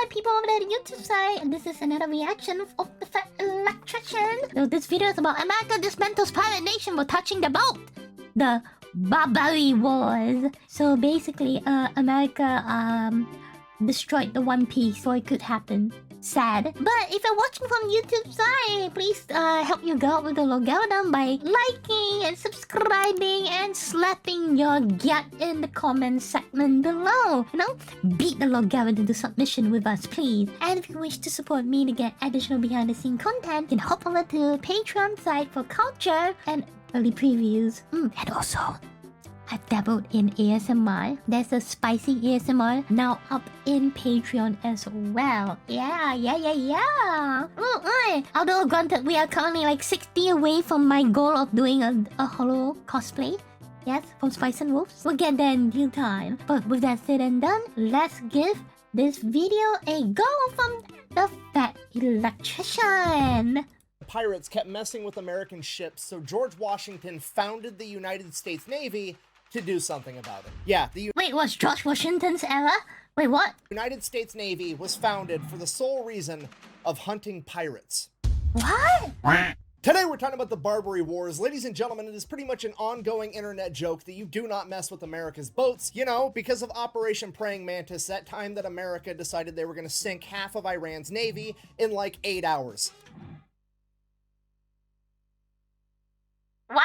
people over there on YouTube side, and this is another reaction of the fat electrician. So this video is about America dismantles pirate nation for touching the boat. The Barbary Wars. So basically, America destroyed the One Piece, so it could happen. Sad. But if you're watching from YouTube side, please help you go out with the logarithm by liking and subscribing and slapping your gut in the comment segment below. You know, beat the logarithm to submission with us, please. And if you wish to support me to get additional behind-the-scene content, then hop over to Patreon site for culture and early previews. And also, I've dabbled in ASMR. There's a spicy ASMR now up in Patreon as well. Yeah. Although granted, we are currently like 60 away from my goal of doing a holo cosplay. Yes, from Spice and Wolves. We'll get there in due time. But with that said and done, let's give this video a go from the fat electrician. Pirates kept messing with American ships, so George Washington founded the United States Navy to do something about it. Yeah, Wait, was George Washington's era? Wait, what? United States Navy was founded for the sole reason of hunting pirates. What? Today we're talking about the Barbary Wars. Ladies and gentlemen, it is pretty much an ongoing internet joke that you do not mess with America's boats, you know, because of Operation Praying Mantis, that time that America decided they were going to sink half of Iran's navy in like 8 hours. What?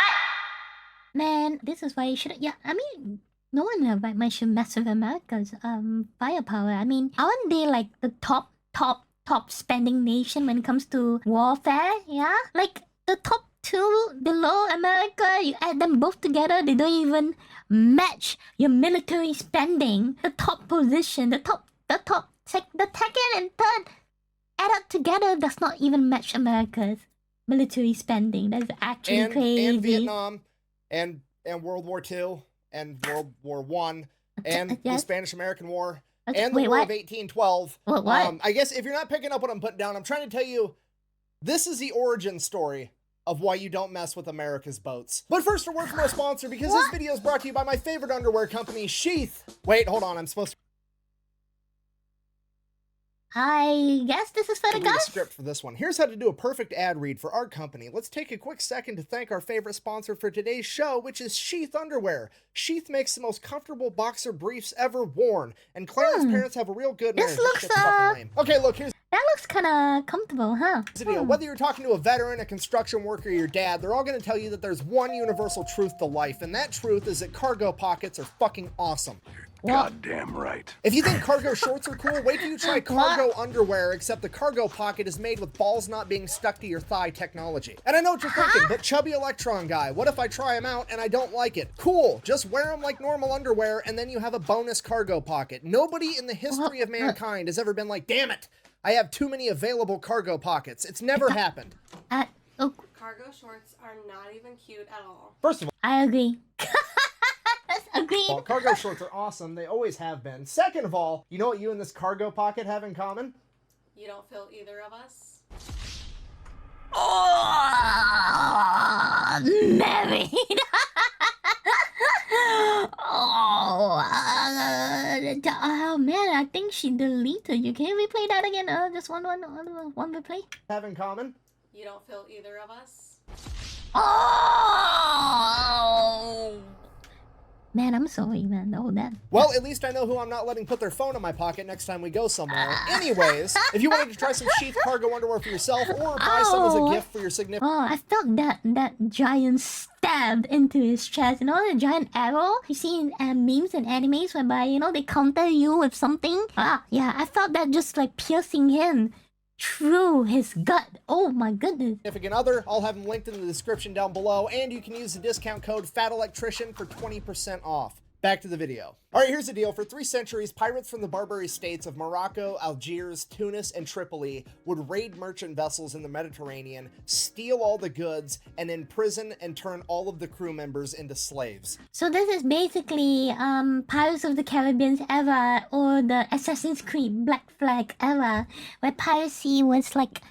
Man, this is why you shouldn't. Yeah, I mean, no one should mess with America's firepower. I mean, aren't they like the top spending nation when it comes to warfare? Yeah, like the top two below America. You add them both together, they don't even match your military spending. The top position, the second and third, add up together does not even match America's military spending. That's actually crazy. And Vietnam, and World War II, and World War I, and the Spanish-American War, and the War of 1812. What? I guess if you're not picking up what I'm putting down, I'm trying to tell you, this is the origin story of why you don't mess with America's boats. But first, a word from our sponsor, because this video is brought to you by my favorite underwear company, Sheath. Wait, hold on, I'm supposed to... I guess this is for the guys. Script for this one. Here's how to do a perfect ad read for our company. Let's take a quick second to thank our favorite sponsor for today's show, which is Sheath Underwear. Sheath makes the most comfortable boxer briefs ever worn, and Clarence's parents have a real good marriage. This looks okay, look, here's that looks kind of comfortable, huh? the deal. Whether you're talking to a veteran, a construction worker, or your dad, they're all going to tell you that there's one universal truth to life, and that truth is that cargo pockets are fucking awesome. Goddamn right. If you think cargo shorts are cool, wait till you try cargo underwear, except the cargo pocket is made with balls not being stuck to your thigh technology. And I know what you're thinking, but chubby electron guy, what if I try them out and I don't like it? Cool, just wear them like normal underwear and then you have a bonus cargo pocket. Nobody in the history of mankind has ever been like, damn it, I have too many available cargo pockets. It's never happened. Cargo shorts are not even cute at all. First of all, I agree. Agreed. Well, cargo shorts are awesome. They always have been. Second of all, you know what you and this cargo pocket have in common? You don't feel either of us? Oh, married. Oh man, I think she deleted you. Can you replay that again? Just one replay. Have in common? You don't feel either of us? Oh. Man, I'm sorry, man. Oh, that. Well, at least I know who I'm not letting put their phone in my pocket next time we go somewhere. Anyways, if you wanted to try some Sheath cargo underwear for yourself or buy some as a gift for your significant... Oh, I felt that giant stab into his chest. You know, the giant arrow? You see in memes and animes whereby, you know, they counter you with something? Yeah, I felt that just like piercing him through his gut. Oh my goodness. Significant other, I'll have them linked in the description down below, and you can use the discount code FATElectrician for 20% off. Back to the video. All right, here's the deal. For 3 centuries, pirates from the Barbary states of Morocco, Algiers, Tunis, and Tripoli would raid merchant vessels in the Mediterranean, steal all the goods, and imprison and turn all of the crew members into slaves. So this is basically Pirates of the Caribbean era, or the Assassin's Creed Black Flag era, where piracy was like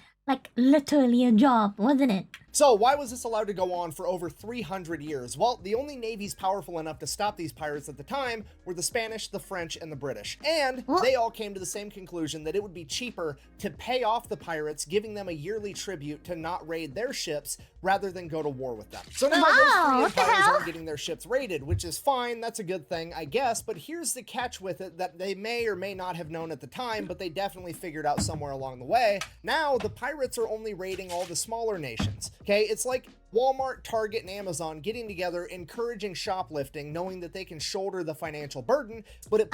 literally a job, wasn't it? So why was this allowed to go on for over 300 years? Well, the only navies powerful enough to stop these pirates at the time were the Spanish, the French, and the British. And they all came to the same conclusion that it would be cheaper to pay off the pirates, giving them a yearly tribute to not raid their ships rather than go to war with them. So now those three empires aren't getting their ships raided, which is fine. That's a good thing, I guess. But here's the catch with it that they may or may not have known at the time, but they definitely figured out somewhere along the way. Now the pirates are only raiding all the smaller nations. Okay, it's like Walmart, Target, and Amazon getting together, encouraging shoplifting, knowing that they can shoulder the financial burden, but it...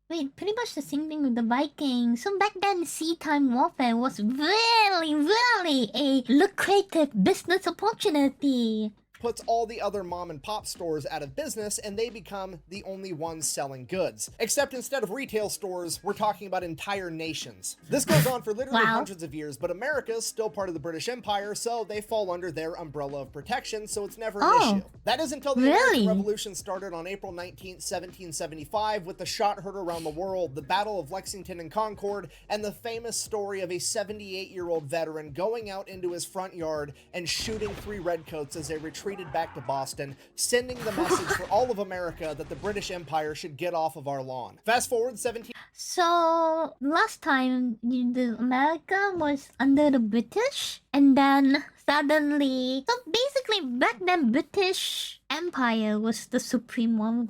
Wait, pretty much the same thing with the Vikings. So back then, seatime warfare was really a lucrative business opportunity. Puts all the other mom and pop stores out of business, and they become the only ones selling goods. Except instead of retail stores, we're talking about entire nations. This goes on for literally hundreds of years, but America is still part of the British Empire, so they fall under their umbrella of protection, so it's never an issue. That is until the American Revolution started on April 19th, 1775, with the shot heard around the world, the Battle of Lexington and Concord, and the famous story of a 78-year-old veteran going out into his front yard and shooting 3 redcoats as they retreated back to Boston, sending the message for all of America that the British Empire should get off of our lawn. Fast forward 17... So, last time, America was under the British, and then suddenly... So basically, back then, British Empire was the supreme one,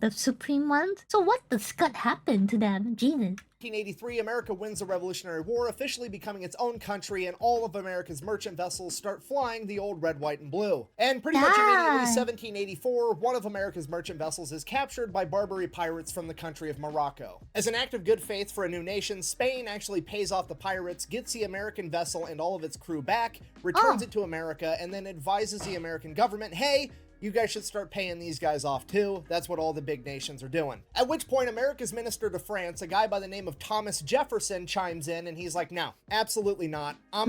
So what the scut happened to them? Jesus. 1883, America wins the Revolutionary War, officially becoming its own country, and all of America's merchant vessels start flying the old red, white, and blue. And pretty much immediately, 1784, one of America's merchant vessels is captured by Barbary pirates from the country of Morocco. As an act of good faith for a new nation, Spain actually pays off the pirates, gets the American vessel and all of its crew back, returns it to America, and then advises the American government, hey, you guys should start paying these guys off too. That's what all the big nations are doing. At which point, America's minister to France, a guy by the name of Thomas Jefferson, chimes in and he's like, no, absolutely not. Nah.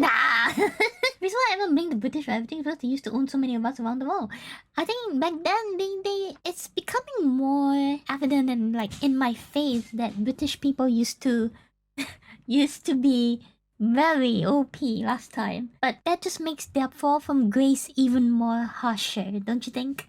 Reason why I ever blame the British for everything because they used to own so many of us around the world. I think back then, it's becoming more evident and like in my face that British people used to be very OP last time. But that just makes their fall from grace even more harsher, don't you think?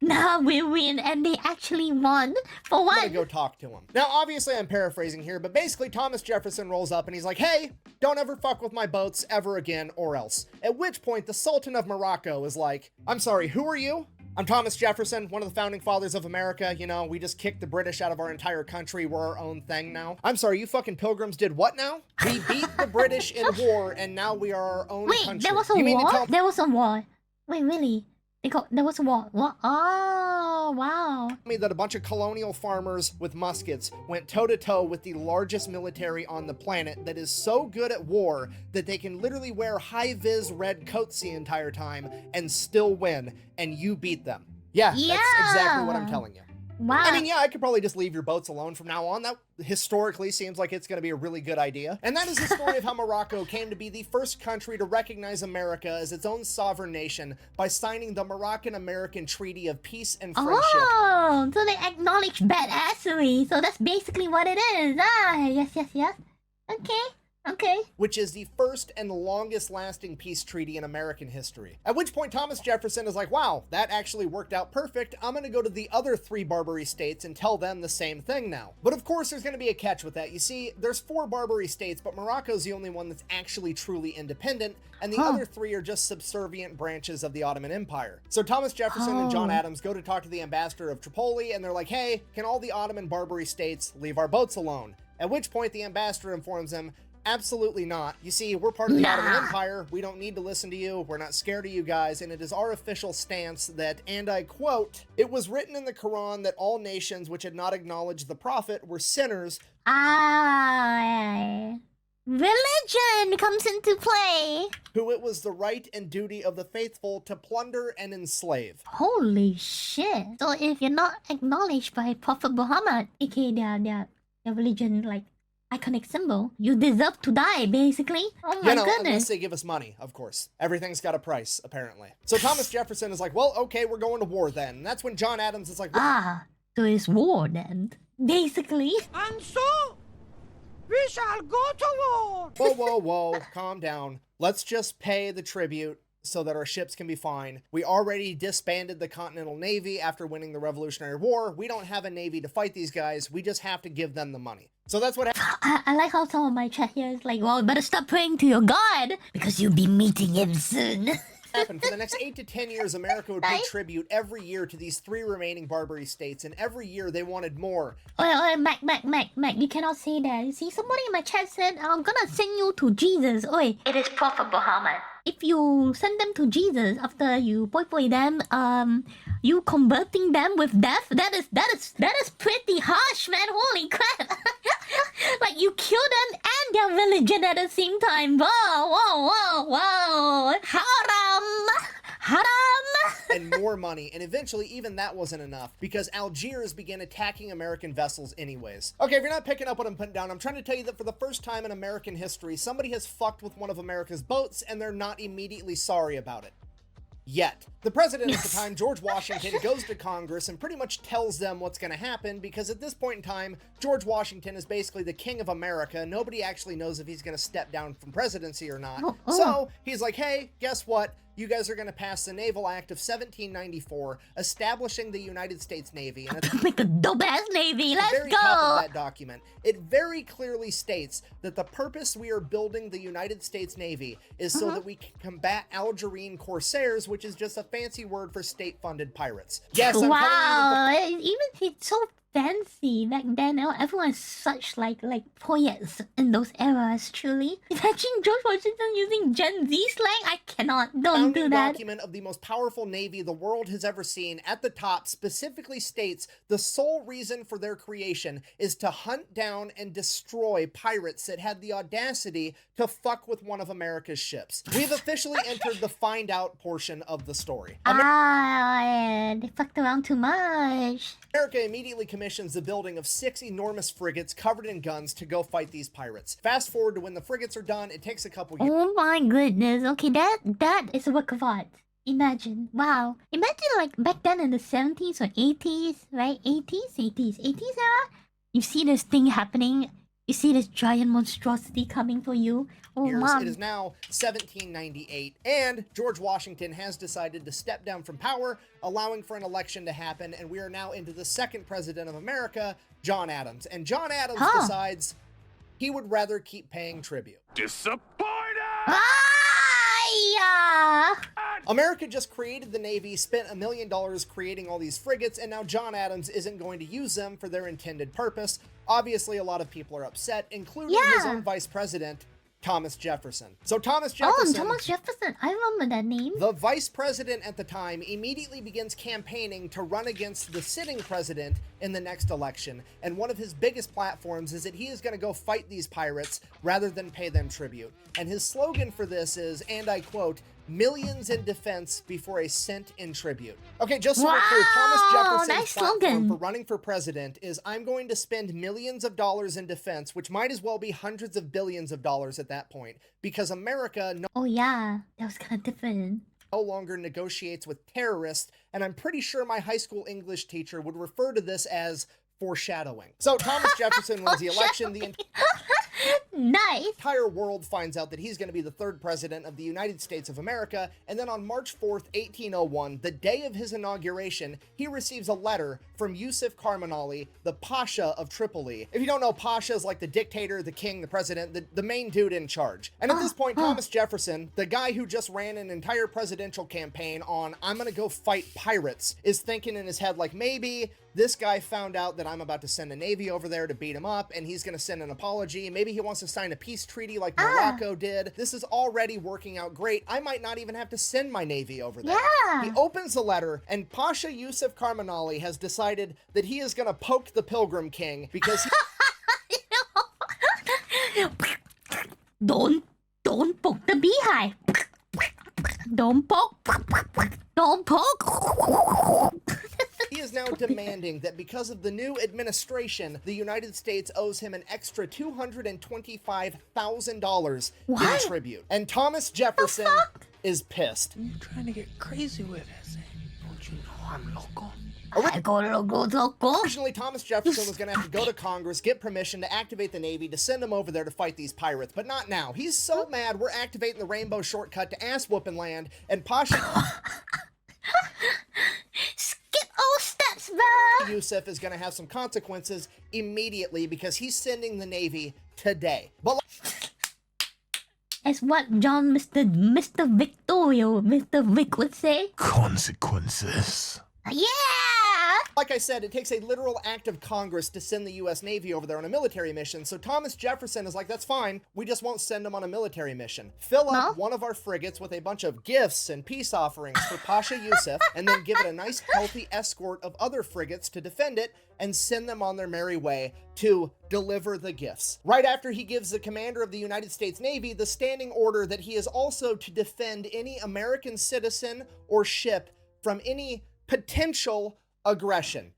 Nah, we win, and they actually won. For what? I'm gonna go talk to him. Now, obviously, I'm paraphrasing here, but basically, Thomas Jefferson rolls up and he's like, hey, don't ever fuck with my boats ever again or else. At which point, the Sultan of Morocco is like, I'm sorry, who are you? I'm Thomas Jefferson, one of the founding fathers of America. You know, we just kicked the British out of our entire country. We're our own thing now. I'm sorry, you fucking pilgrims did what now? We beat the British in war, and now we are our own country. Wait, there was a war? There was a war. Wait, really? There was a war. What? Oh, wow. I mean that a bunch of colonial farmers with muskets went toe-to-toe with the largest military on the planet that is so good at war that they can literally wear high-vis red coats the entire time and still win, and you beat them. Yeah, that's exactly what I'm telling you. Wow. I mean, yeah, I could probably just leave your boats alone from now on. That historically seems like it's going to be a really good idea. And that is the story of how Morocco came to be the first country to recognize America as its own sovereign nation by signing the Moroccan-American Treaty of Peace and Friendship. Oh, so they acknowledge badassery. So that's basically what it is. Ah, yes. Okay. Which is the first and longest lasting peace treaty in American history. At which point Thomas Jefferson is like, wow, that actually worked out perfect. I'm going to go to the other 3 Barbary states and tell them the same thing now. But of course there's going to be a catch with that. You see, there's 4 Barbary states, but Morocco's the only one that's actually truly independent, and the other 3 are just subservient branches of the Ottoman Empire. So Thomas Jefferson and John Adams go to talk to the ambassador of Tripoli, and they're like, hey, can all the Ottoman Barbary states leave our boats alone? At which point the ambassador informs them, absolutely not. You see, we're part of the Ottoman Empire. We don't need to listen to you. We're not scared of you guys. And it is our official stance that, and I quote, it was written in the Quran that all nations which had not acknowledged the Prophet were sinners. Religion comes into play. Who it was the right and duty of the faithful to plunder and enslave. Holy shit. So if you're not acknowledged by Prophet Muhammad, aka their religion, like, iconic symbol, you deserve to die, basically. Oh my goodness. Unless they give us money, of course. Everything's got a price, apparently. So Thomas Jefferson is like, well, okay, we're going to war then. And that's when John Adams is like, so it's war then, basically. And so, We shall go to war! Whoa, whoa, whoa, calm down. Let's just pay the tribute so that our ships can be fine. We already disbanded the Continental Navy after winning the Revolutionary War. We don't have a navy to fight these guys. We just have to give them the money. So that's what happened. I like how some of my chat here is like, well, better stop praying to your God because you'll be meeting him soon. Happened. For the next 8 to 10 years, America would pay tribute every year to these 3 remaining Barbary states, and every year they wanted more. Oi, Mac, you cannot say that. You see, somebody in my chat said, I'm gonna send you to Jesus. Oi, it is Prophet Muhammad. If you send them to Jesus after you boy them, you converting them with death, that is pretty harsh, man. Holy crap. Like, you kill them and their religion at the same time. Whoa. Haram. And more money, and eventually even that wasn't enough, because Algiers began attacking American vessels anyways. Okay, if you're not picking up what I'm putting down, I'm trying to tell you that for the first time in American history, somebody has fucked with one of America's boats, and they're not immediately sorry about it. Yet. The president at the time, George Washington, goes to Congress and pretty much tells them what's going to happen, because at this point in time, George Washington is basically the king of America. Nobody actually knows if he's going to step down from presidency or not. So he's like, hey, guess what? You guys are going to pass the Naval Act of 1794, establishing the United States Navy. And it's Make a dope-ass navy. Let's very go. top of that document, it very clearly states that the purpose we are building the United States Navy is so that we can combat Algerine corsairs, which is just a fancy word for state-funded pirates. Yes, I'm telling you, Even it's so fancy back then. Everyone's such like poets in those eras. Truly, imagine George Washington using Gen Z slang. I cannot. Don't do that. Document of the most powerful navy the world has ever seen, at the top specifically states the sole reason for their creation is to hunt down and destroy pirates that had the audacity to fuck with one of America's ships. We've officially entered the find out portion of the story. They fucked around too much. America immediately commissions the building of 6 enormous frigates covered in guns to go fight these pirates. Fast forward to when the frigates are done, it takes a couple years. Oh my goodness. Okay, that is a work of art. Imagine. Wow. Imagine like back then in the 70s or 80s, right? 80s era. You see this thing happening. You see this giant monstrosity coming for you. Oh, Mom. It is now 1798, and George Washington has decided to step down from power, allowing for an election to happen, and we are now into the second president of America, John Adams. And John Adams decides he would rather keep paying tribute. Disappointed! America just created the Navy, spent $1 million creating all these frigates, and now John Adams isn't going to use them for their intended purpose. Obviously, a lot of people are upset, including his own vice president, Thomas Jefferson. So Thomas Jefferson... Thomas Jefferson. I remember that name. The vice president at the time immediately begins campaigning to run against the sitting president in the next election. And one of his biggest platforms is that he is going to go fight these pirates rather than pay them tribute. And his slogan for this is, and I quote, "Millions in defense before a cent in tribute." Okay, just so we're clear, Thomas Jefferson's platform for running for president is, I'm going to spend millions of dollars in defense, which might as well be hundreds of billions of dollars at that point, because America Oh yeah, that was kind of different. No longer negotiates with terrorists, and I'm pretty sure my high school English teacher would refer to this as foreshadowing. So Thomas Jefferson wins the election. The entire world finds out that he's going to be the third president of the United States of America, and then on March 4th, 1801, the day of his inauguration, he receives a letter from Yusuf Karmanali, the Pasha of Tripoli. If you don't know, Pasha is like the dictator, the king, the president, the main dude in charge. And at this point, Thomas Jefferson, the guy who just ran an entire presidential campaign on, I'm gonna go fight pirates, is thinking in his head like, maybe this guy found out that I'm about to send a navy over there to beat him up, and he's gonna send an apology. Maybe he wants to sign a peace treaty like Morocco did. This is already working out great. I might not even have to send my navy over there. He opens the letter, and Pasha Yusuf Karmanali has decided that he is gonna poke the Pilgrim King because he Don't poke the beehive. Don't poke. He is now demanding that because of the new administration, the United States owes him an extra $225,000 in tribute. And Thomas Jefferson is pissed. You're trying to get crazy with us. Don't you know I'm local? Originally, Thomas Jefferson was going to have to go to Congress, get permission to activate the Navy to send him over there to fight these pirates, but not now. He's so mad we're activating the Rainbow Shortcut to ass-whooping land, and Pasha Skip all steps, bro! Yusuf is going to have some consequences immediately because he's sending the Navy today. But As what John Mr. Victorio, Mr. Vic would say. Consequences. Yeah! like I said, it takes a literal act of Congress to send the U.S. Navy over there on a military mission, so Thomas Jefferson is like, that's fine, we just won't send them on a military mission. Fill up one of our frigates with a bunch of gifts and peace offerings for Pasha Yusuf, and then give it a nice healthy escort of other frigates to defend it, and send them on their merry way to deliver the gifts. Right after he gives the commander of the United States Navy the standing order that he is also to defend any American citizen or ship from any potential aggression.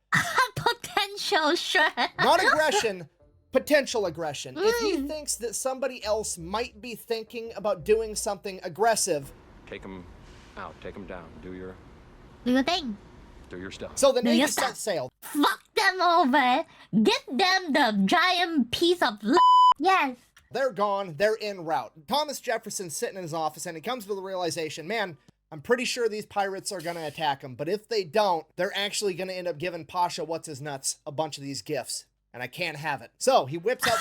Potential, sure. Not aggression, potential aggression. If he thinks that somebody else might be thinking about doing something aggressive, Take them out, take them down, do your stuff. so the Navy your set stuff. sail. Fuck them over. Get them the giant piece of Yes. They're gone, they're en route. Thomas Jefferson's sitting in his office and he comes to the realization, man, I'm pretty sure these pirates are gonna attack him, but if they don't, they're actually gonna end up giving Pasha What's-His-Nuts a bunch of these gifts, and I can't have it. So he whips out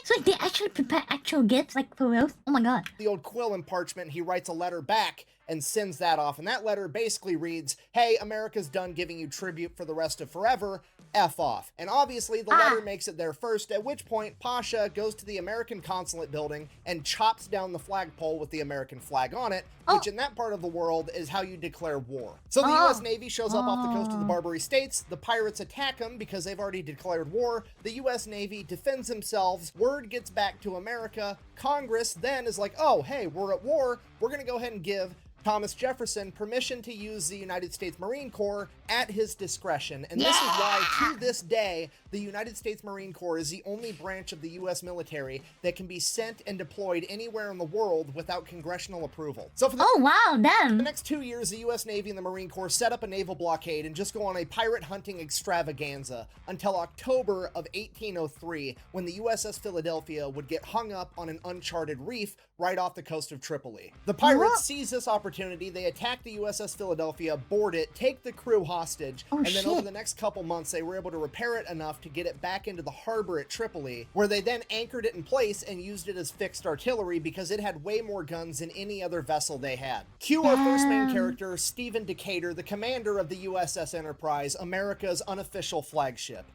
So they actually prepare actual gifts, like for real? Oh my god. the old quill and parchment, he writes a letter back and sends that off, and that letter basically reads, hey, America's done giving you tribute for the rest of forever, F off. And obviously the letter makes it there first, at which point Pasha goes to the American consulate building and chops down the flagpole with the American flag on it, which in that part of the world is how you declare war. So the US Navy shows up off the coast of the Barbary States, the pirates attack them because they've already declared war, the US Navy defends themselves, word gets back to America, Congress then is like, oh, hey, we're at war, we're gonna go ahead and give Thomas Jefferson permission to use the United States Marine Corps at his discretion. And this is why, to this day, the United States Marine Corps is the only branch of the U.S. military that can be sent and deployed anywhere in the world without congressional approval. So for the the next 2 years, the U.S. Navy and the Marine Corps set up a naval blockade and just go on a pirate hunting extravaganza until October of 1803, when the USS Philadelphia would get hung up on an uncharted reef right off the coast of Tripoli. The pirates seize this opportunity, they attack the USS Philadelphia, board it, take the crew hostage, and then over the next couple months they were able to repair it enough to get it back into the harbor at Tripoli, where they then anchored it in place and used it as fixed artillery because it had way more guns than any other vessel they had. Cue our first main character, Stephen Decatur, the commander of the USS Enterprise, America's unofficial flagship.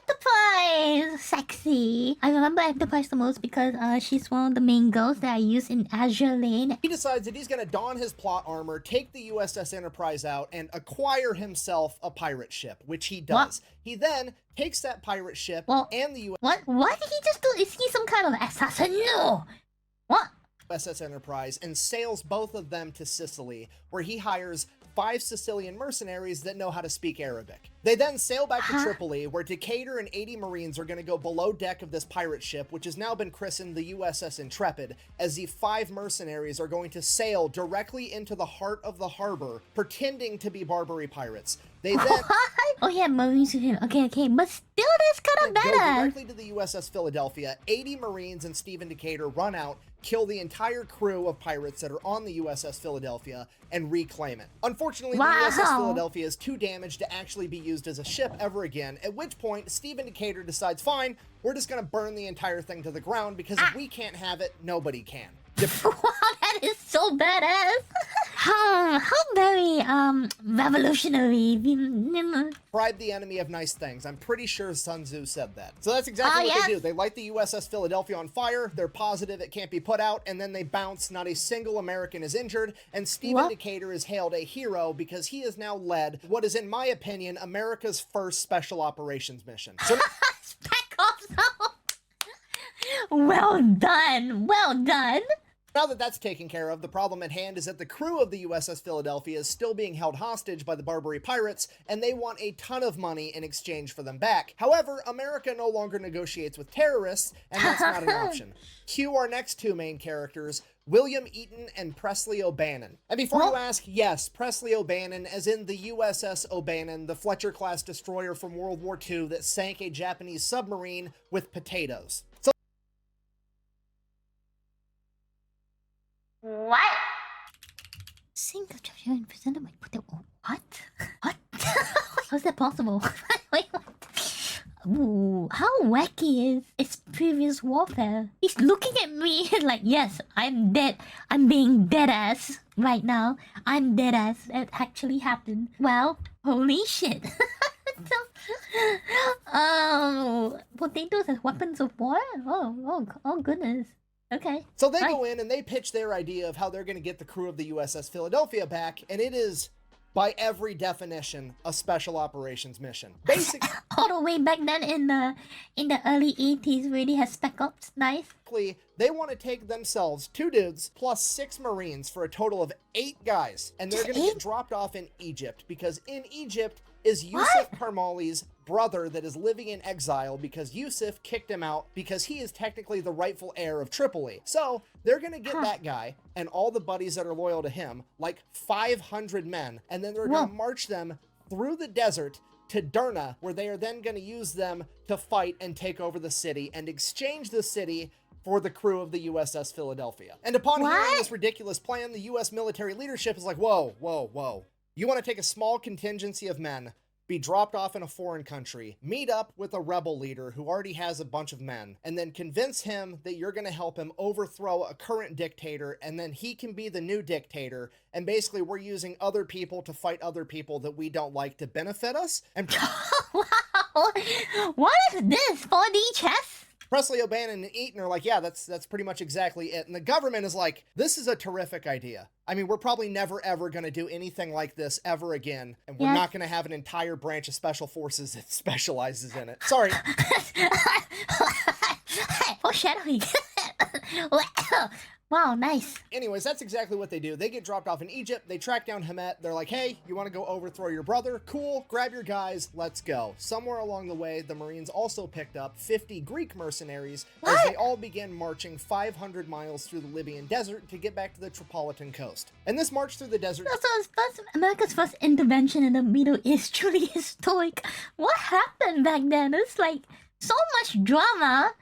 Enterprise! Sexy. I remember Enterprise the most because she's one of the main girls that I use in Azure Lane. He decides that he's going to don his plot armor, take the USS Enterprise out, and acquire himself a pirate ship, which he does. He then takes that pirate ship and the What did he just do? Is he some kind of assassin? No! What? USS Enterprise and sails both of them to Sicily, where he hires 5 Sicilian mercenaries that know how to speak Arabic. They then sail back to Tripoli, where Decatur and 80 Marines are going to go below deck of this pirate ship, which has now been christened the USS Intrepid, as the 5 mercenaries are going to sail directly into the heart of the harbor, pretending to be Barbary pirates. They then Oh yeah, Marines. Okay, but still that's kind of go better. directly to the USS Philadelphia. 80 Marines and Stephen Decatur run out, kill the entire crew of pirates that are on the USS Philadelphia, and reclaim it. Unfortunately, the USS Philadelphia is too damaged to actually be used as a ship ever again, at which point Stephen Decatur decides, fine, we're just gonna burn the entire thing to the ground, because if we can't have it, nobody can. Wow, that is so badass. How very revolutionary. Bribe the enemy of nice things. I'm pretty sure Sun Tzu said that. So that's exactly what they do. They light the USS Philadelphia on fire, they're positive it can't be put out, and then they bounce. Not a single American is injured, and Stephen Decatur is hailed a hero because he has now led what is, in my opinion, America's first special operations mission. So Spec Ops. Well done. Well done. Now that that's taken care of, the problem at hand is that the crew of the USS Philadelphia is still being held hostage by the Barbary pirates, and they want a ton of money in exchange for them back. However, America no longer negotiates with terrorists, and that's not an option. Cue our next two main characters, William Eaton and Presley O'Bannon. And before you ask, yes, Presley O'Bannon, as in the USS O'Bannon, the Fletcher-class destroyer from World War II that sank a Japanese submarine with potatoes. So what? Sink a treasure and presented by potato. What? What? How's that possible? Wait, what? Ooh, how wacky is its previous warfare? He's looking at me like, yes, I'm dead. I'm being dead ass right now. I'm dead ass. That actually happened. Well, holy shit. Potatoes as weapons of war? Oh goodness. Okay. So they go in and they pitch their idea of how they're going to get the crew of the USS Philadelphia back, and it is, by every definition, a special operations mission. Basically, all the way back then in the early 80s, really has Spec Ops. Nice. They want to take themselves, 2 dudes, plus 6 Marines for a total of 8 guys, and they're going to get dropped off in Egypt, because in Egypt is Yusuf Karmali's brother that is living in exile because Yusuf kicked him out because he is technically the rightful heir of Tripoli. So they're going to get that guy and all the buddies that are loyal to him, like 500 men, and then they're going to march them through the desert to Derna, where they are then going to use them to fight and take over the city and exchange the city for the crew of the USS Philadelphia. And upon hearing this ridiculous plan, the US military leadership is like, whoa, whoa, whoa. You want to take a small contingency of men, be dropped off in a foreign country, meet up with a rebel leader who already has a bunch of men, and then convince him that you're going to help him overthrow a current dictator, and then he can be the new dictator, and basically we're using other people to fight other people that we don't like to benefit us. And wow! What is this? 4D chess? Presley O'Bannon and Eaton are like, yeah, that's pretty much exactly it. And the government is like, this is a terrific idea. I mean, we're probably never, ever going to do anything like this ever again. And we're not going to have an entire branch of special forces that specializes in it. Sorry. Foreshadowing. Wow, nice. Anyways, that's exactly what they do. They get dropped off in Egypt. They track down Hamet. They're like, hey, you want to go overthrow your brother? Cool. Grab your guys. Let's go. Somewhere along the way, the Marines also picked up 50 Greek mercenaries as they all began marching 500 miles through the Libyan desert to get back to the Tripolitan coast. And this march through the desert... So America's first intervention in the Middle East, truly historic. What happened back then? It's like so much drama.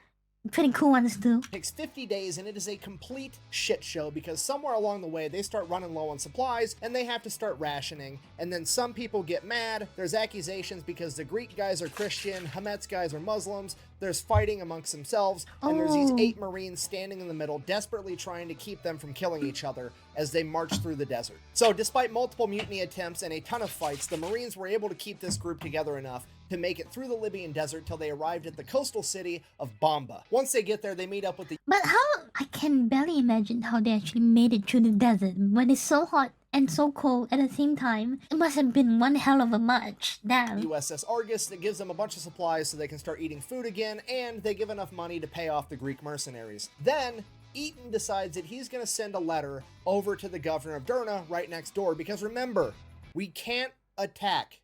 Pretty cool ones too. It takes 50 days and it is a complete shit show because somewhere along the way they start running low on supplies and they have to start rationing, and then some people get mad. There's accusations because the Greek guys are Christian, Hamet's guys are Muslims, there's fighting amongst themselves, and there's these 8 Marines standing in the middle desperately trying to keep them from killing each other as they march through the desert. So despite multiple mutiny attempts and a ton of fights, the Marines were able to keep this group together enough to make it through the Libyan desert till they arrived at the coastal city of Bamba. Once they get there, they meet up with the... But how... I can barely imagine how they actually made it through the desert when it's so hot and so cold at the same time. It must have been one hell of a march. Damn. USS Argus that gives them a bunch of supplies so they can start eating food again, and they give enough money to pay off the Greek mercenaries. Then Eaton decides that he's going to send a letter over to the governor of Derna right next door, because remember, we can't attack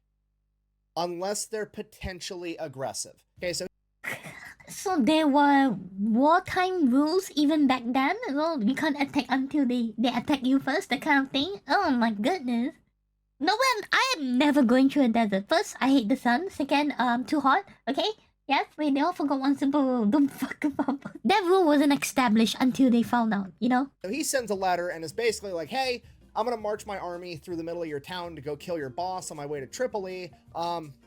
unless they're potentially aggressive. Okay, so there were wartime rules even back then? Well, you can't attack until they attack you first, that kind of thing? Oh my goodness. No, I am never going through a desert. First, I hate the sun. Second, too hot. Okay? Yes, wait, they all forgot one simple rule. Don't fuck about. That rule wasn't established until they found out, you know? So he sends a letter and is basically like, hey, I'm gonna march my army through the middle of your town to go kill your boss on my way to Tripoli.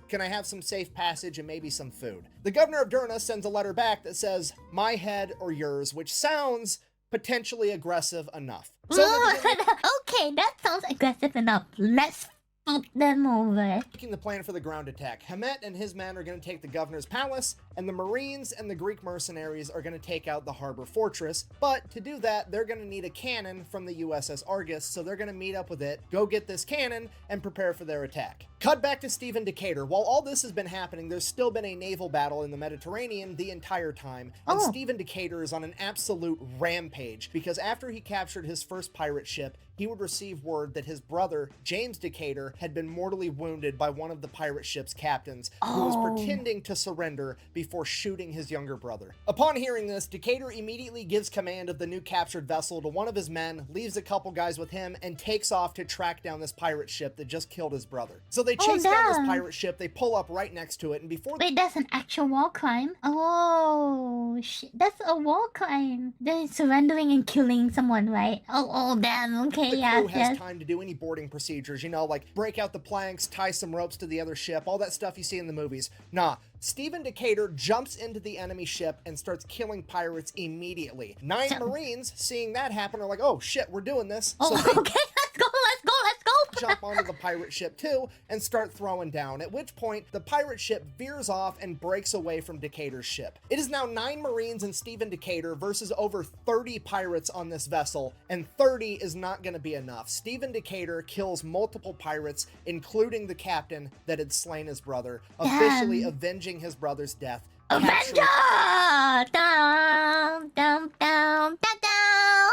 Can I have some safe passage and maybe some food? The governor of Derna sends a letter back that says, my head or yours, which sounds potentially aggressive enough. So okay, that sounds aggressive enough. Let's fuck them over. Making the plan for the ground attack. Hamet and his men are going to take the governor's palace, and the Marines and the Greek mercenaries are going to take out the harbor fortress. But to do that, they're going to need a cannon from the USS Argus, so they're going to meet up with it, go get this cannon, and prepare for their attack. Cut back to Stephen Decatur. While all this has been happening, there's still been a naval battle in the Mediterranean the entire time, and Stephen Decatur is on an absolute rampage, because after he captured his first pirate ship, he would receive word that his brother, James Decatur, had been mortally wounded by one of the pirate ship's captains, who was pretending to surrender before shooting his younger brother. Upon hearing this, Decatur immediately gives command of the new captured vessel to one of his men, leaves a couple guys with him, and takes off to track down this pirate ship that just killed his brother. So they chase down this pirate ship, they pull up right next to it, and before— Wait, that's an actual war crime? Oh, shit. That's a war crime. They're surrendering and killing someone, right? Oh, damn. Okay, the yeah. crew has time to do any boarding procedures, you know, like break out the planks, tie some ropes to the other ship, all that stuff you see in the movies. Nah, Stephen Decatur jumps into the enemy ship and starts killing pirates immediately. 9 Marines, seeing that happen, are like, oh shit, we're doing this. Oh, so they okay, let's go. jump onto the pirate ship too and start throwing down, at which point the pirate ship veers off and breaks away from Decatur's ship. It is now 9 Marines and Stephen Decatur versus over 30 pirates on this vessel, and 30 is not going to be enough. Stephen Decatur kills multiple pirates, including the captain that had slain his brother, officially avenging his brother's death. Avenger! Down, down, down, down, down.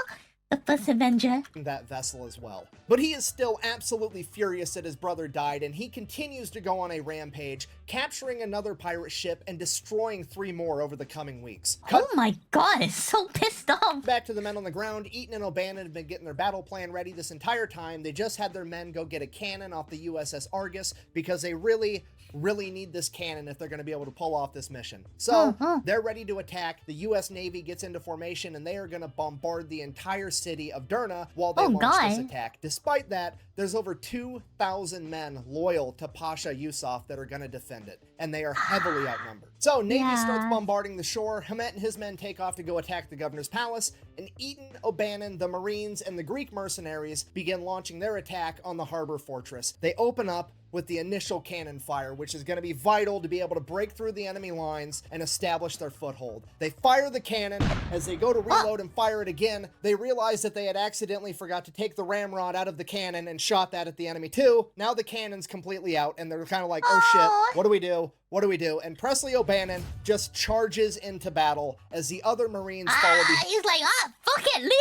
The first Avenger. That vessel as well. But he is still absolutely furious that his brother died, and he continues to go on a rampage, capturing another pirate ship and destroying 3 more over the coming weeks. Oh my god, it's so pissed off. Back to the men on the ground. Eaton and O'Bannon have been getting their battle plan ready this entire time. They just had their men go get a cannon off the USS Argus because they really need this cannon if they're going to be able to pull off this mission. So they're ready to attack. The US Navy gets into formation, and they are going to bombard the entire city of Derna while they launch this attack. Despite that, there's over 2,000 men loyal to Pasha Yusuf that are going to defend it, and they are heavily outnumbered. So Navy starts bombarding the shore. Hamet and his men take off to go attack the governor's palace, and Eaton, O'Bannon, the Marines, and the Greek mercenaries begin launching their attack on the harbor fortress. They open up with the initial cannon fire, which is going to be vital to be able to break through the enemy lines and establish their foothold. They fire the cannon. As they go to reload and fire it again, they realize that they had accidentally forgot to take the ramrod out of the cannon and shot that at the enemy too. Now the cannon's completely out, and they're kind of like, oh shit, what do we do? What do we do? And Presley O'Bannon just charges into battle as the other Marines follow behind. He's like, fuck it, Leroy!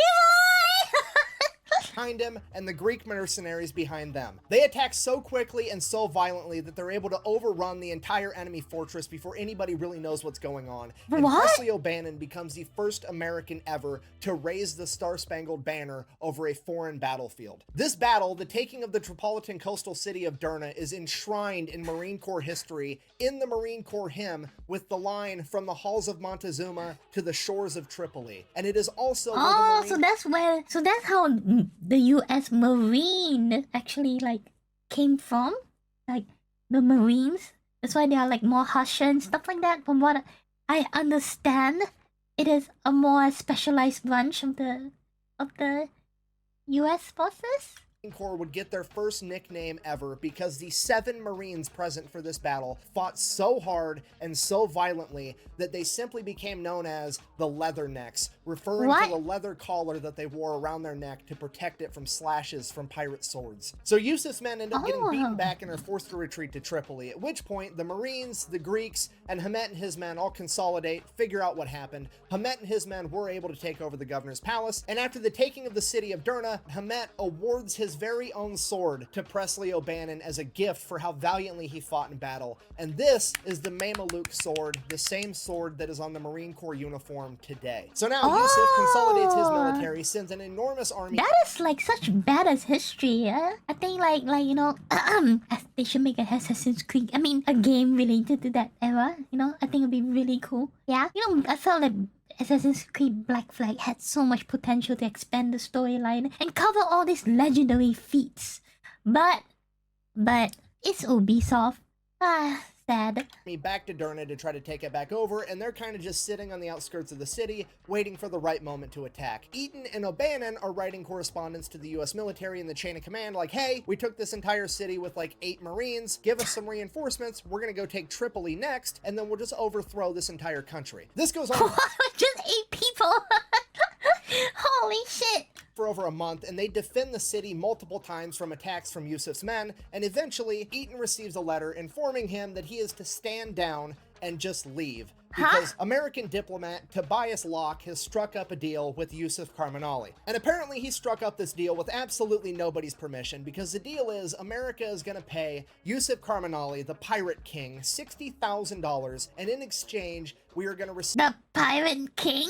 Behind him, and the Greek mercenaries behind them. They attack so quickly and so violently that they're able to overrun the entire enemy fortress before anybody really knows what's going on. And Presley O'Bannon becomes the first American ever to raise the Star-Spangled Banner over a foreign battlefield. This battle, the taking of the Tripolitan coastal city of Derna, is enshrined in Marine Corps history in the Marine Corps hymn with the line, "From the halls of Montezuma to the shores of Tripoli." And it is also so that's how the US Marine actually came from, the Marines. That's why they are more harsher and stuff like that. From what I understand, it is a more specialized branch of the US forces. Marine Corps would get their first nickname ever because the 7 Marines present for this battle fought so hard and so violently that they simply became known as the Leathernecks, referring to the leather collar that they wore around their neck to protect it from slashes from pirate swords. So Yusuf's men end up getting beaten back and are forced to retreat to Tripoli, at which point the Marines, the Greeks, and Hamet and his men all consolidate, figure out what happened. Hamet and his men were able to take over the governor's palace, and after the taking of the city of Derna, Hamet awards his very own sword to Presley O'Bannon as a gift for how valiantly he fought in battle. And this is the Mameluke sword, the same sword that is on the Marine Corps uniform today. So now Yusuf consolidates his military, sends an enormous army. That is such badass history, yeah? I think you know, they should make a Assassin's Creed, a game related to that era, you know? I think it'd be really cool. Yeah? You know, I felt like Assassin's Creed Black Flag had so much potential to expand the storyline and cover all these legendary feats. But it's Ubisoft. Sad. Back to Derna to try to take it back over, and they're kind of just sitting on the outskirts of the city, waiting for the right moment to attack. Eaton and O'Bannon are writing correspondence to the US military in the chain of command like, hey, we took this entire city with 8 Marines, give us some reinforcements, we're gonna go take Tripoli next, and then we'll just overthrow this entire country. This goes on just 8 people. Holy shit. for over a month, and they defend the city multiple times from attacks from Yusuf's men, and eventually Eaton receives a letter informing him that he is to stand down and just leave, because American diplomat Tobias Locke has struck up a deal with Yusuf Karmanali. And apparently he struck up this deal with absolutely nobody's permission, because the deal is America is going to pay Yusuf Karmanali, the Pirate King, $60,000, and in exchange, we are going to receive The Pirate King?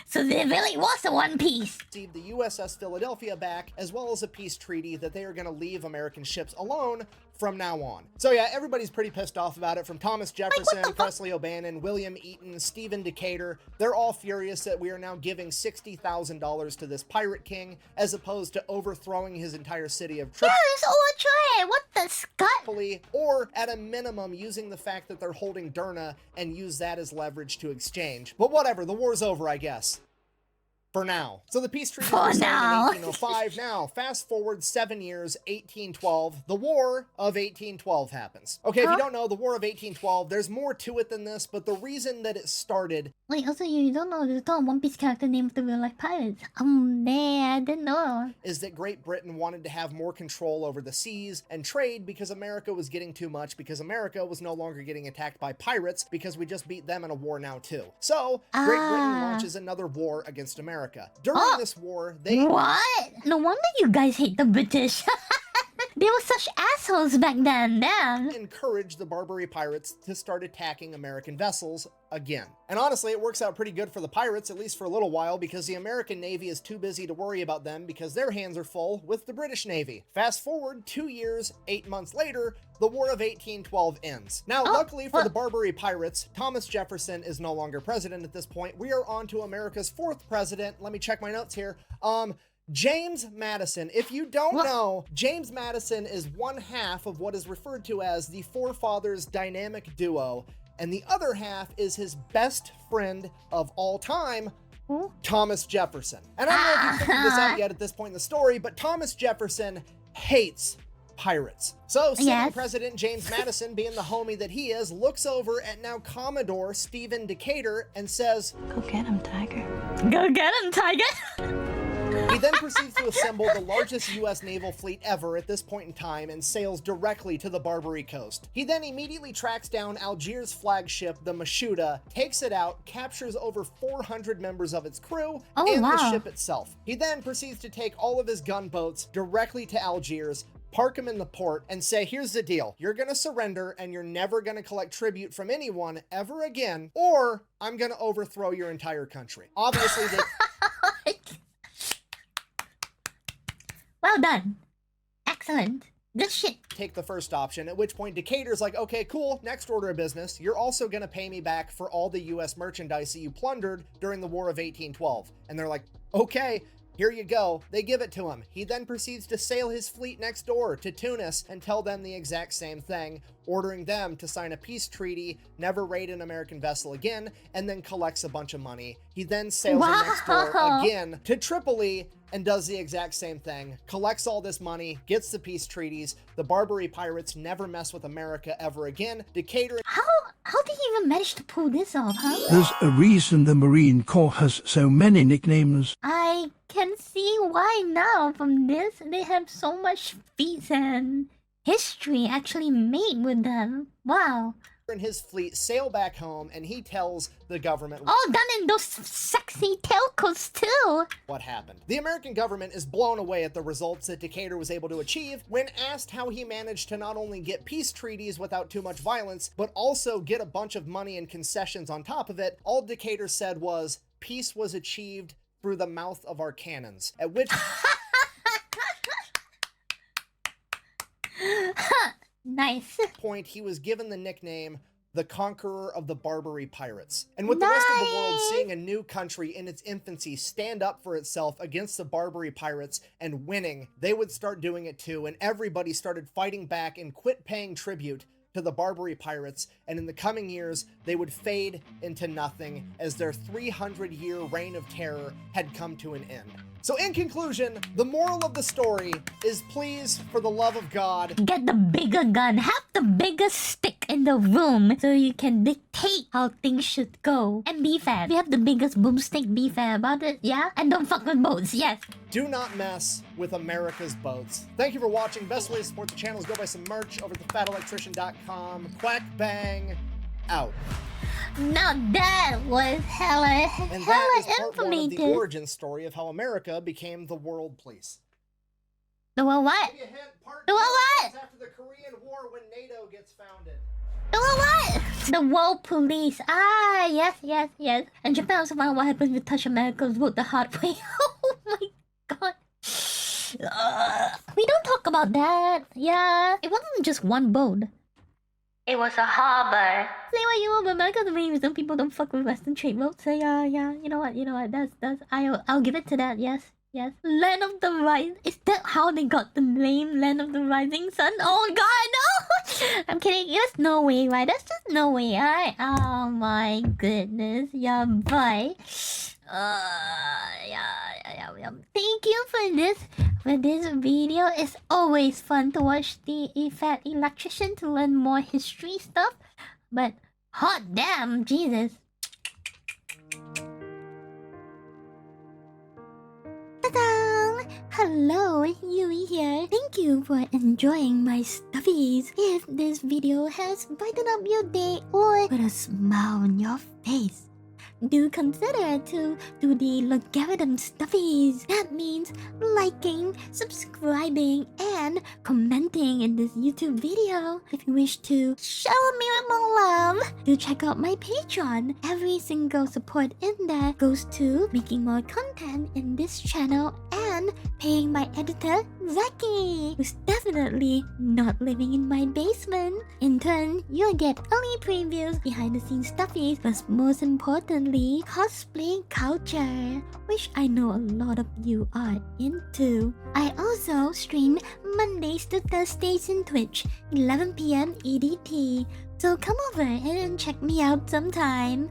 So there really was a One Piece. the USS Philadelphia back, as well as a peace treaty that they are going to leave American ships alone from now on. So yeah, everybody's pretty pissed off about it, from Thomas Jefferson, Presley O'Bannon, William Eaton, Stephen Decatur. They're all furious that we are now giving $60,000 to this Pirate King, as opposed to overthrowing his entire city of Yeah, it's overtrade. What the scut? Tripoli, or at a minimum using the fact that they're holding Derna and use that as leverage to exchange. But whatever, the war's over, I guess. For now. So the peace treaty was signed in 1805. Now, fast forward 7 years, 1812. The War of 1812 happens. Okay, if you don't know, the War of 1812, there's more to it than this, but the reason that it started... Wait, also you don't know the One Piece character name of the real life pirates. I didn't know. Is that Great Britain wanted to have more control over the seas and trade, because America was getting too much, because America was no longer getting attacked by pirates, because we just beat them in a war now too. So, Great Britain launches another war against America. During this war, they... What? No wonder you guys hate the British. They were such assholes back then, damn. encouraged the Barbary pirates to start attacking American vessels again. And honestly, it works out pretty good for the pirates, at least for a little while, because the American Navy is too busy to worry about them because their hands are full with the British Navy. Fast forward 2 years, 8 months later, the War of 1812 ends. Now, luckily for the Barbary pirates, Thomas Jefferson is no longer president at this point. We are on to America's 4th president. Let me check my notes here. James Madison. If you don't know, James Madison is one half of what is referred to as the Forefathers dynamic duo, and the other half is his best friend of all time, Thomas Jefferson. And I don't know if you figured this out yet at this point in the story, but Thomas Jefferson hates pirates. So sitting President James Madison, being the homie that he is, looks over at now Commodore Stephen Decatur and says, "Go get him, Tiger." Go get him, Tiger. He then proceeds to assemble the largest U.S. naval fleet ever at this point in time and sails directly to the Barbary coast. He then immediately tracks down Algiers' flagship, the Mashuda, takes it out, captures over 400 members of its crew, and the ship itself. He then proceeds to take all of his gunboats directly to Algiers, park them in the port, and say, here's the deal. You're gonna surrender, and you're never gonna collect tribute from anyone ever again, or I'm gonna overthrow your entire country. Obviously, they... Well done. Excellent. Good shit. Take the first option, at which point Decatur's like, okay, cool, next order of business. You're also gonna pay me back for all the US merchandise that you plundered during the War of 1812. And they're like, okay, here you go. They give it to him. He then proceeds to sail his fleet next door to Tunis and tell them the exact same thing, ordering them to sign a peace treaty, never raid an American vessel again, and then collects a bunch of money. He then sails next door again to Tripoli and does the exact same thing, collects all this money, gets the peace treaties. The Barbary pirates never mess with America ever again. Decatur... How did he even manage to pull this off, huh? There's a reason the Marine Corps has so many nicknames. I can see why now from this. They have so much feats and history actually made with them. Wow. And his fleet sail back home, and he tells the government all done in those sexy telcos too. What happened. The American government is blown away at the results that Decatur was able to achieve. When asked how he managed to not only get peace treaties without too much violence, but also get a bunch of money and concessions on top of it, all Decatur said was, peace was achieved through the mouth of our cannons. At which nice point he was given the nickname the Conqueror of the Barbary Pirates. And with the rest of the world seeing a new country in its infancy stand up for itself against the Barbary pirates and winning, they would start doing it too, and everybody started fighting back and quit paying tribute to the Barbary pirates, and in the coming years, they would fade into nothing as their 300-year reign of terror had come to an end. So in conclusion, the moral of the story is please, for the love of God, Get the bigger gun, have the biggest stick in the room so you can dictate how things should go. And be fair. If you have the biggest boomstick, be fair about it, yeah? And don't fuck with boats, yes. do not mess with America's boats. Thank you for watching. Best way to support the channel is go buy some merch over at thefatelectrician.com. Quack bang, out. Now that was hella And that is part one of the informative. origin story of how America became the world police. The what? Give you a hint, part The two what? is after the Korean War when NATO gets founded. The what? The world police. Ah, yes. And Japan also found out what happens if you touch America's vote the hard way. Oh my god. We don't talk about that. Yeah. It wasn't just one boat. It was a harbor. Say what you want, but America's amazing. Some people don't fuck with Western trade routes. So yeah. You know what? That's. I'll give it to that. Yes. Land of the Rising. Is that how they got the name Land of the Rising Sun? Oh god, no! I'm kidding. There's no way, right? There's just no way, alright? Oh my goodness. Yeah, bye. Yeah. Thank you for this video. It's always fun to watch the Fat Electrician to learn more history stuff. But hot damn, Jesus. Ta-da! Hello, Yui here. Thank you for enjoying my stuffies. If this video has brightened up your day or put a smile on your face, do consider to do the logarithm stuffies. That means liking, subscribing, and commenting in this YouTube video. If you wish to show me more love, do check out my Patreon. Every single support in there goes to making more content in this channel and paying my editor, Zaki, who's definitely not living in my basement. In turn, you'll get early previews, behind the scenes stuffies, but most importantly, cosplay culture, which I know a lot of you are into. I also stream Mondays to Thursdays in Twitch, 11 PM EDT. So come over and check me out sometime.